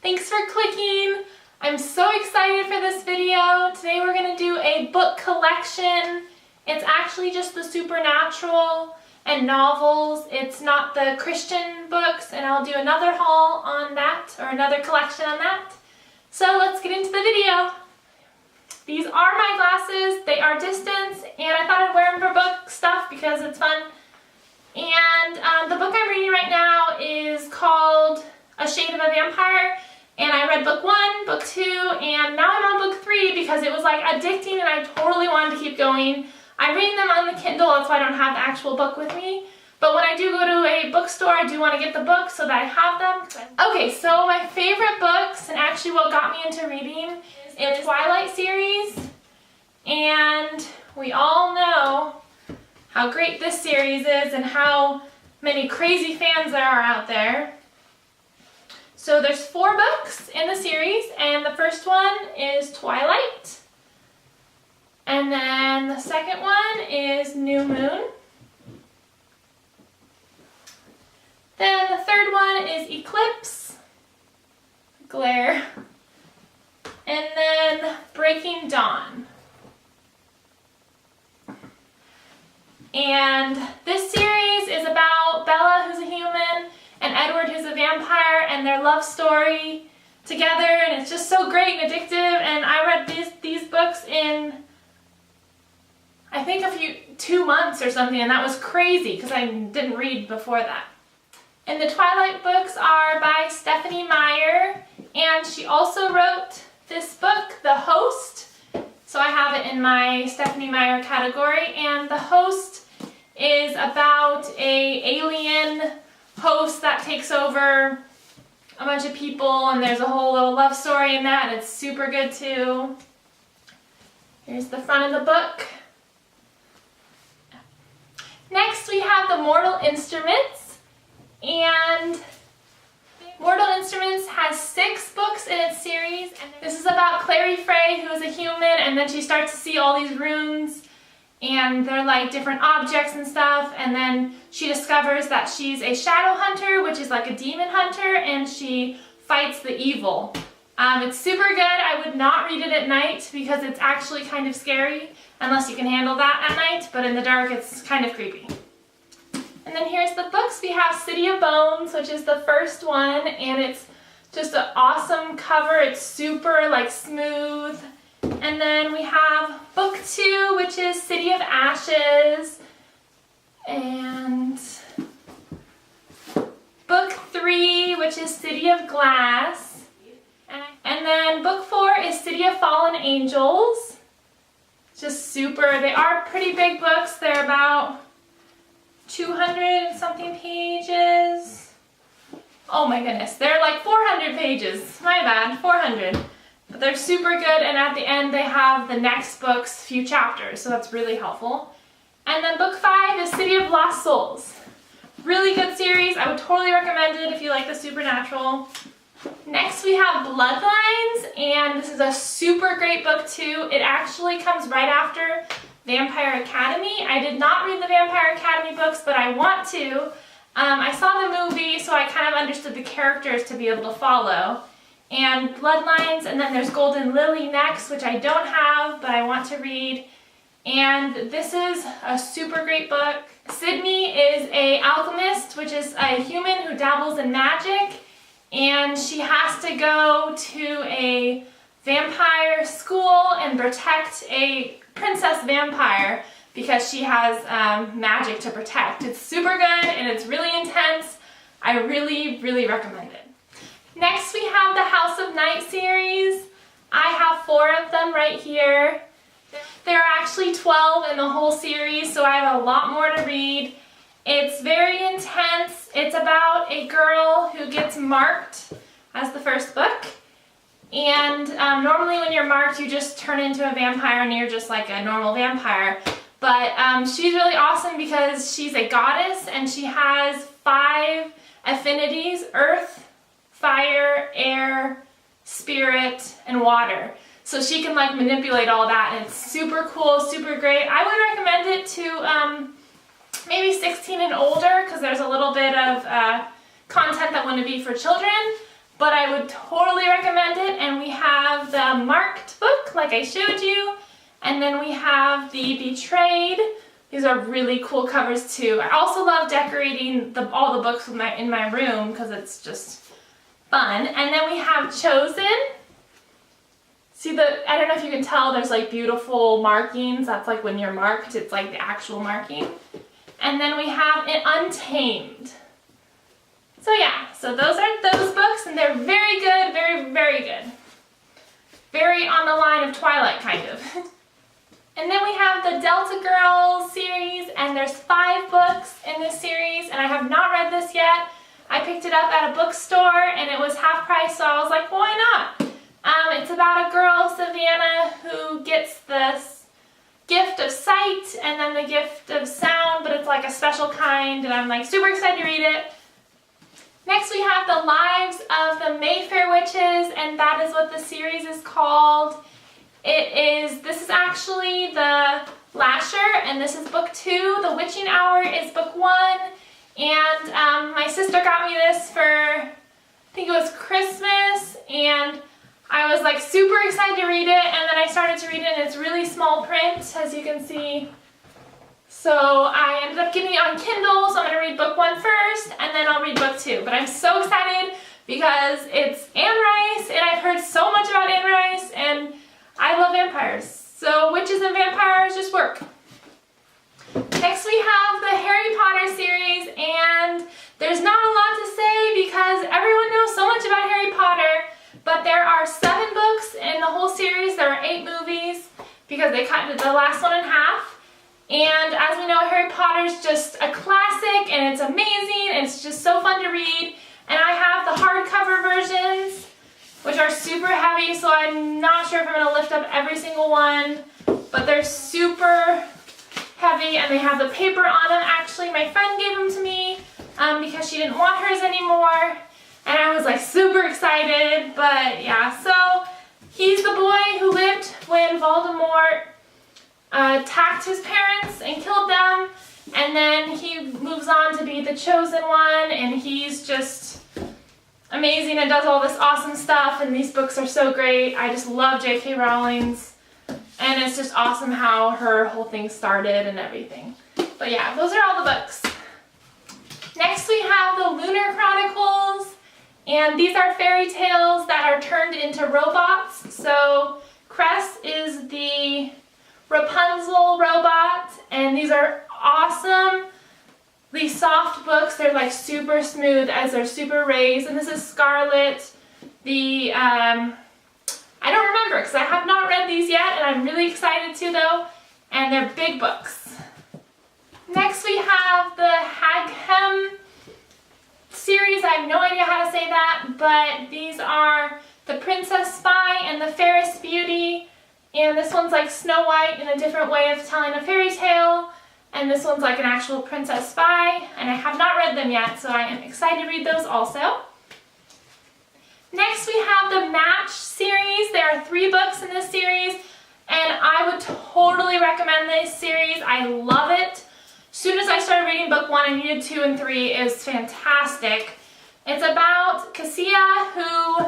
Thanks for clicking. I'm so excited for this video. Today we're going to do a book collection. It's actually just the supernatural and novels. It's not the Christian books, and I'll do another haul on that, or another collection on that. So let's get into the video. These are my glasses. They are distance, and I thought I'd wear them for book stuff because it's fun. And the book I'm reading right now is called A Shade of a Vampire. And I read book 1, book 2, and now I'm on book 3 because it was like addicting and I totally wanted to keep going. I'm reading them on the Kindle, that's why I don't have the actual book with me. But when I do go to a bookstore, I do want to get the book so that I have them. Okay, so my favorite books, and actually what got me into reading, is the Twilight series. And we all know how great this series is and how many crazy fans there are out there. So there's 4 books in the series, and the first one is Twilight. And then the second one is New Moon. Then the third one is Eclipse, Glare, and then Breaking Dawn. And this series is about Bella, who's a human, and Edward, who's a vampire, and their love story together, and it's just so great and addictive. And I read these books in, I think, 2 months or something, and that was crazy because I didn't read before that. And the Twilight books are by Stephenie Meyer, and she also wrote this book, The Host. So I have it in my Stephenie Meyer category, and The Host is about an alien host that takes over a bunch of people, and there's a whole little love story in that, and it's super good too. Here's the front of the book. Next we have the Mortal Instruments, and Mortal Instruments has 6 books in its series. And this is about Claire Frey, who is a human, and then she starts to see all these runes, and they're like different objects and stuff, and then she discovers that she's a shadow hunter, which is like a demon hunter, and she fights the evil. It's super good. I would not read it at night because it's actually kind of scary, unless you can handle that at night, but in the dark it's kind of creepy. And then here's the books. We have City of Bones, which is the first one, and it's just an awesome cover. It's super like smooth. And then we have book 2, which is City of Ashes, and book 3, which is City of Glass, and then book 4 is City of Fallen Angels. Just super. They are pretty big books. They're about 200 and something pages. Oh my goodness, they're like 400 pages. My bad, 400. But they're super good, and at the end they have the next book's few chapters, so that's really helpful. And then book 5 is City of Lost Souls. Really good series. I would totally recommend it if you like the supernatural. Next we have Bloodlines, and this is a super great book too. It actually comes right after Vampire Academy. I did not read the Vampire Academy books, but I want to. I saw the movie, so I kind of understood the characters to be able to follow. And Bloodlines, and then there's Golden Lily next, which I don't have, but I want to read. And this is a super great book. Sydney is an alchemist, which is a human who dabbles in magic, and she has to go to a vampire school and protect a princess vampire because she has magic to protect. It's super good and it's really intense. I really, really recommend it. Next we have the House of Night series. I have 4 of them right here. There are actually 12 in the whole series, so I have a lot more to read. It's very intense. It's about a girl who gets marked as the first book. And normally when you're marked, you just turn into a vampire and you're just like a normal vampire. But she's really awesome because she's a goddess and she has 5 affinities: earth, fire, air, spirit, and water. So she can like manipulate all that, and it's super cool, super great. I would recommend it to maybe 16 and older because there's a little bit of content that wouldn't be for children. but I would totally recommend it. And we have the marked book like I showed you, and then we have the Betrayed. These are really cool covers too. I also love decorating all the books in my room because it's just fun. And then we have Chosen. See I don't know if you can tell, there's like beautiful markings. That's like when you're marked, it's like the actual marking. And then we have Untamed. So yeah, so those are those books, and they're very good, very, very good. Very on the line of Twilight, kind of. And then we have the Delta Girls series, and there's 5 books in this series, and I have not read this yet. I picked it up at a bookstore, and it was half price, so I was like, well, why not? It's about a girl, Savannah, who gets this gift of sight and then the gift of sound, but it's like a special kind, and I'm like super excited to read it. Next we have the Lives of the Mayfair Witches, and that is what the series is called. This is actually the Lasher, and this is book 2. The Witching Hour is book 1, and my sister got me this for, I think it was Christmas, and I was like super excited to read it, and then I started to read it, and it's really small print, as you can see. So I ended up getting it on Kindle, so I'm going to read book 1 first, and then I'll read book 2. But I'm so excited because it's Anne Rice, and I've heard so much about Anne Rice, and I love vampires. So witches and vampires just work. Next we have the Harry Potter series, and there's not a lot to say because everyone knows so much about Harry Potter, but there are 7 books in the whole series. There are 8 movies because they cut the last one in half. And as we know, Harry Potter's just a classic, and it's amazing, and it's just so fun to read. And I have the hardcover versions, which are super heavy, so I'm not sure if I'm going to lift up every single one, but they're super heavy, and they have the paper on them. Actually, my friend gave them to me because she didn't want hers anymore, and I was like super excited. But yeah, so he's the boy who lived when Voldemort attacked his parents and killed them, and then he moves on to be the chosen one, and he's just amazing and does all this awesome stuff, and these books are so great. I just love J.K. Rowling's, and it's just awesome how her whole thing started and everything. But yeah, those are all the books. Next we have the Lunar Chronicles, and these are fairy tales that are turned into robots. So Cress is the Rapunzel robot, and these are awesome. These soft books, they're like super smooth as they're super raised. And this is Scarlet. I don't remember because I have not read these yet, and I'm really excited to though. And they're big books. Next we have the HAGENHEIM series. I have no idea how to say that, but these are the Princess Spy and the Fairest Beauty. And this one's like Snow White in a different way of telling a fairy tale. And this one's like an actual Princess Spy. And I have not read them yet, so I am excited to read those also. Next we have the Match series. There are 3 books in this series, and I would totally recommend this series. I love it. As soon as I started reading book 1, I needed 2 and 3. It is fantastic. It's about Cassia, who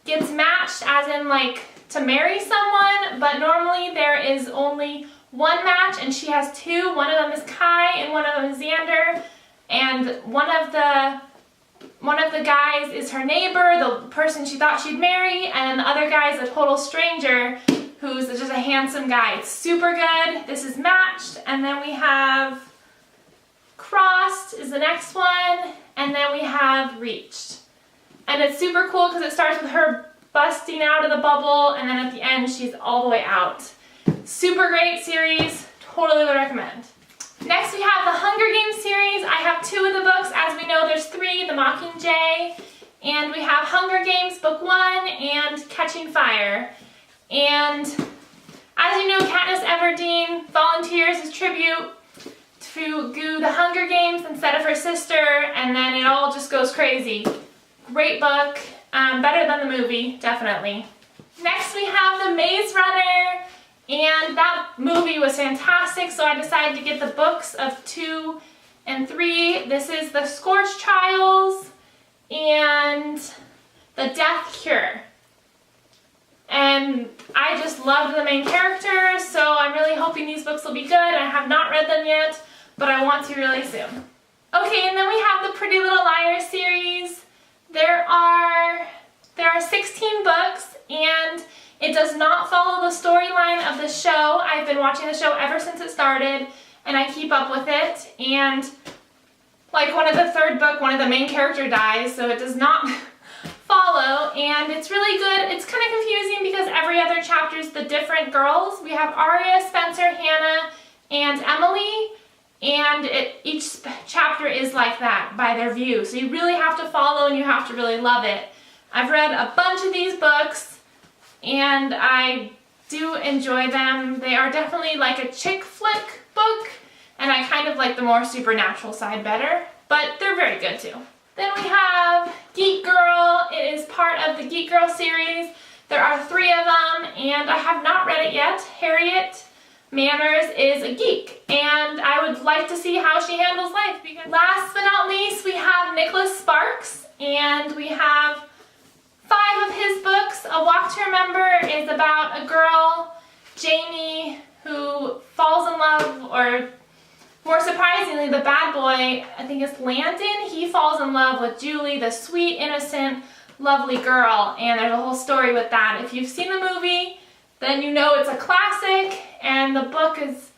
gets matched as in like to marry someone, but normally there is only 1 match, and she has 2. One of them is Kai and one of them is Xander, and one of the guys is her neighbor, the person she thought she'd marry, and the other guy is a total stranger who's just a handsome guy. It's super good. This is Matched, and then we have Crossed is the next one, and then we have Reached. And it's super cool because it starts with her busting out of the bubble, and then at the end she's all the way out. Super great series, totally would recommend. Next we have the Hunger Games series. I have 2 of the books. As we know, there's 3, The Mockingjay, and we have Hunger Games book 1 and Catching Fire. And as you know, Katniss Everdeen volunteers as tribute to do the Hunger Games instead of her sister, and then it all just goes crazy. Great book, better than the movie, definitely. Next we have The Maze Runner, and that movie was fantastic, so I decided to get the books of 2 and 3. This is The Scorched Trials and The Death Cure. And I just loved the main character, so I'm really hoping these books will be good. I have not read them yet, but I want to really soon. Okay, and then we have the Pretty Little Liars series. There are 16 books, and it does not follow the storyline of the show. I've been watching the show ever since it started, and I keep up with it. And like one of the third book, one of the main character dies, so it does not follow, and it's really good. It's kind of confusing because every other chapter is the different girls. We have Aria, Spencer, Hannah, and Emily, and each chapter is like that by their view. So you really have to follow and you have to really love it. I've read a bunch of these books and I do enjoy them. They are definitely like a chick flick book, and I kind of like the more supernatural side better, but they're very good too. Then we have Geek Girl. It is part of the Geek Girl series. There are 3 of them, and I have not read it yet. Harriet Manners is a geek, and I would like to see how she handles life. Because last but not least, we have Nicholas Sparks, and we have 5 of his books. A Walk to Remember is about a girl, Jamie, who falls in love, or more surprisingly, the bad boy, I think it's Landon, he falls in love with Julie, the sweet, innocent, lovely girl, and there's a whole story with that. If you've seen the movie, then you know it's a classic, and the book is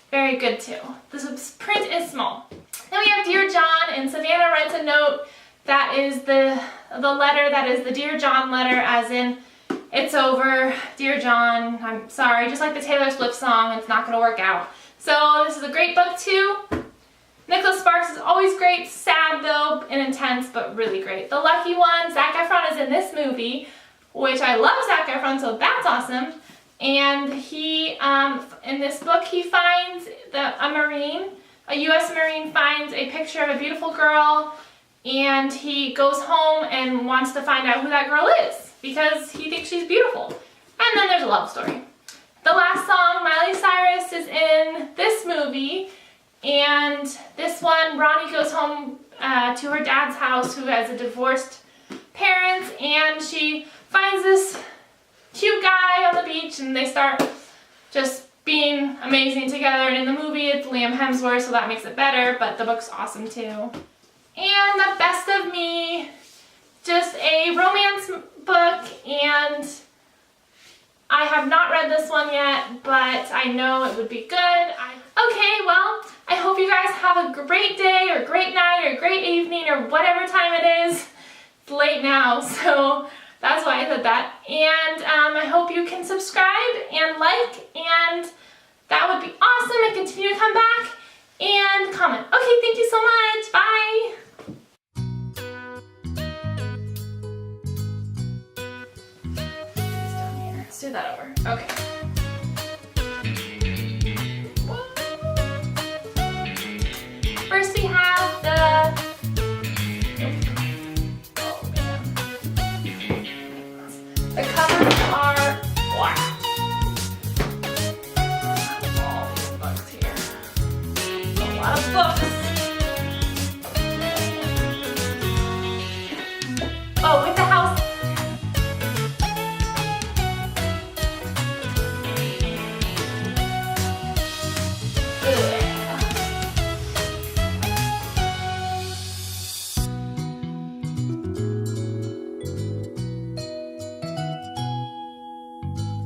very good too. The print is small. Then we have Dear John, and Savannah writes a note that is the letter that is the Dear John letter, as in, it's over, Dear John, I'm sorry, just like the Taylor Swift song, it's not going to work out. So this is a great book too. Nicholas Sparks is always great, sad though, and intense, but really great. The Lucky One, Zac Efron is in this movie, which I love Zac Efron, so that's awesome. And he, in this book, he finds a U.S. Marine finds a picture of a beautiful girl, and he goes home and wants to find out who that girl is, because he thinks she's beautiful. And then there's a love story. The last song, Miley Cyrus, is in this movie, and this one, Ronnie goes home to her dad's house, who has a divorced parents, and she finds this cute guy on the beach, and they start just being amazing together. And in the movie, it's Liam Hemsworth, so that makes it better, but the book's awesome too. And The Best of Me, just a romance book, and I have not read this one yet, but I know it would be good. Okay, well, I hope you guys have a great day, or great night, or great evening, or whatever time it is. It's late now, so that's why I said that. And I hope you can subscribe and like, and that would be awesome, and continue to come back and comment. Okay, thank you so much. Bye. Let's do that over. Okay. First we have the... Oh man. The covers are... Wow. All these books here. A lot of books.